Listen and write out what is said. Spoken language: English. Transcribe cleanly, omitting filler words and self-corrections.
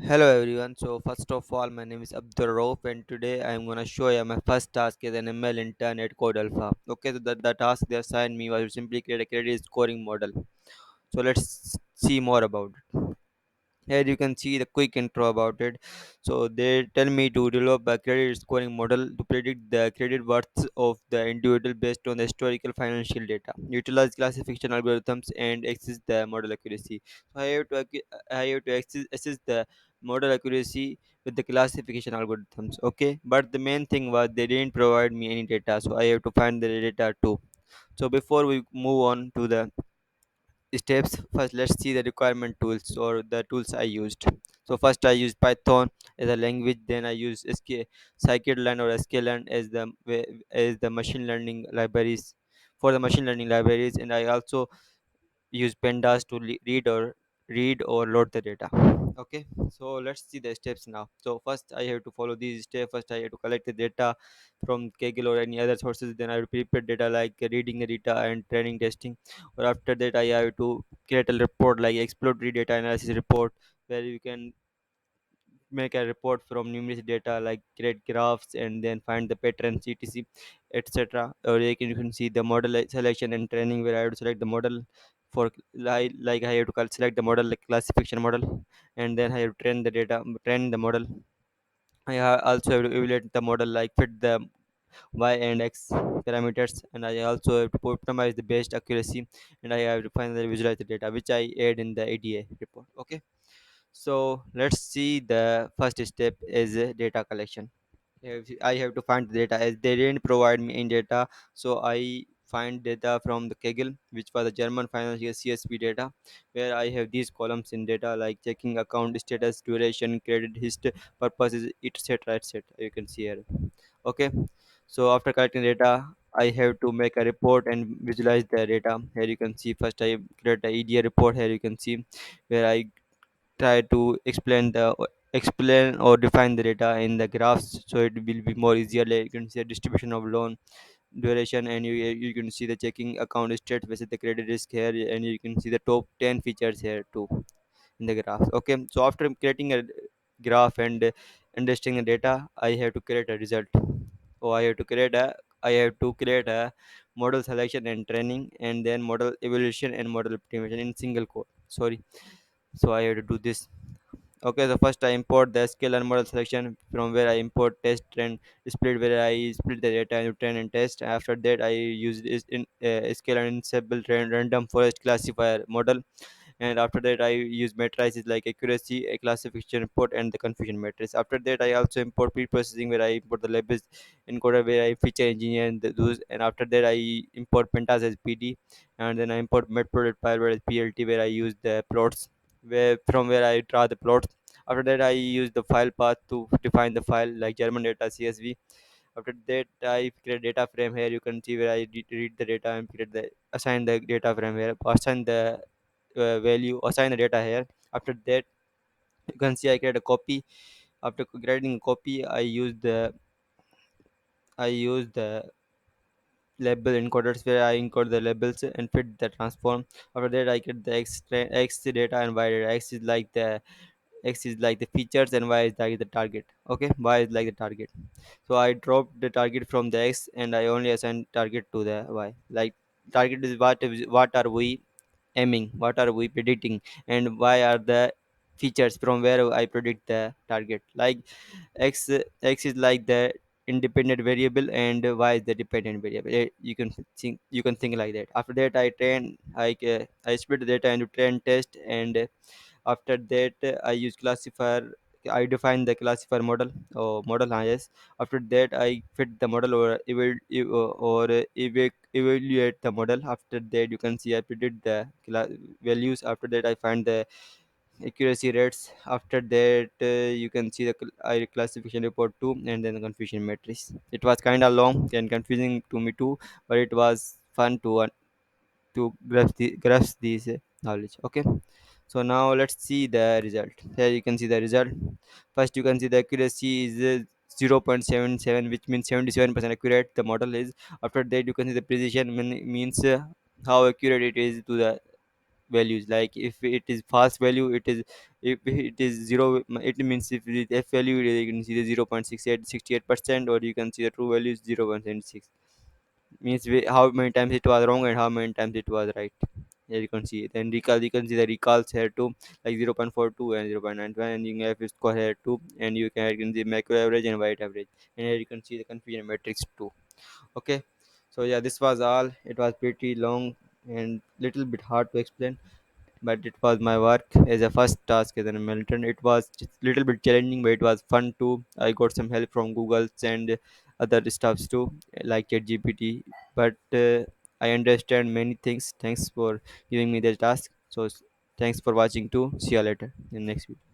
Hello everyone. So first of all, my name is Abdul Rauf, and today I am gonna show you my first task as an ML intern at CodeAlpha. Okay, so the task they assigned me was to simply create a credit scoring model. So let's see more about it. Here you can see the quick intro about it. So they tell me to develop a credit scoring model to predict the credit worth of the individual based on the historical financial data. Utilize classification algorithms and access the model accuracy. So I have to assess the model accuracy with the classification algorithms. Okay, but the main thing was they didn't provide me any data, so I have to find the data too. So before we move on to the steps, first let's see the requirement tools or the tools I used. So first I used Python as a language, then I used scikit-learn or sklearn as the machine learning libraries for the machine learning libraries, and I also use pandas to read or load the data. Okay, so let's see the steps now. So first I have to follow these steps. First I have to collect the data from kaggle or any other sources, then I will prepare data like reading the data and training testing, or after that I have to create a report like exploratory data analysis report, where you can make a report from numerous data like create graphs and then find the patterns etc, etc. Or you can see the model selection and training, where I have to select the model for like I have to select the model like classification model, and then I have to train the model. Also have to evaluate the model like fit the y and x parameters, and I also have to optimize the best accuracy, and I have to finally visualize the data which I add in the ADA report. Okay, so let's see the first step is data collection. I have to find the data as they didn't provide me any data, so I find data from the Kaggle, which was the German financial CSV data, where I have these columns in data like checking account status, duration, credit history, purposes, etc., etc. You can see here. Okay, so after collecting data, I have to make a report and visualize the data. Here you can see first I create a EDA report. Here you can see where I try to explain or define the data in the graphs, so it will be more easier. Like you can see a distribution of loan duration, and you can see the checking account state versus the credit risk here, and you can see the top 10 features here too in the graph. Okay, so after creating a graph and understanding the data, I have to create a result. Oh, I have to create a model selection and training, and then model evaluation and model optimization in single code. Sorry, so I have to do this. Okay, so first I import the scale and model selection, from where I import test and split, where I split the data into train and test. After that I use this in scale and ensemble random forest classifier model, and after that I use matrices like accuracy, a classification report, and the confusion matrix. After that I also import pre-processing, where I import the labels encoder, where I feature engineer and those, and after that I import pentas as PD, and then I import matplotlib as PLT, where I use the plots, where I draw the plots. After that I use the file path to define the file like German data CSV. After that I create data frame. Here you can see where I read the data and create the assign the data frame, here assign the value, assign the data here. After that you can see I create a copy. After creating a copy, I use the label encoders, where I encode the labels and fit the transform. After that I get the x data and y data. X is like the features and y is like the target. Okay, y is like the target. So I dropped the target from the x and I only assign target to the y. Like target is what are we aiming, what are we predicting, and why are the features from where I predict the target. Like x is like the independent variable and y is the dependent variable. You can think like that. After that I split the data into train, test, and after that I use classifier. I define the classifier model or model, yes. After that I fit the model or evaluate the model. After that you can see I predict the values. After that I find the accuracy rates. After that you can see the I classification report too, and then the confusion matrix. It was kind of long and confusing to me too, but it was fun to grasp these knowledge. Okay, so now let's see the result. Here you can see the result. First you can see the accuracy is 0.77, which means 77% accurate the model is. After that you can see the precision means how accurate it is to the values. Like if it is fast value, it is, if it is zero, it means if it is f value, you can see the 0.6868%, or you can see the true value is 0.76. Means how many times it was wrong and how many times it was right. Here you can see. Then recall, you can see the recalls here too, like 0.42 and 0.91, and you have score here too, and you can see macro average and white average, and here you can see the confusion matrix too. Okay, so yeah, this was all. It was pretty long and little bit hard to explain, but it was my work as a first task as an Milton. It was just little bit challenging, but it was fun too. I got some help from Google and other stuffs too, like ChatGPT. But I understand many things. Thanks for giving me the task. So thanks for watching too. See you later in next video.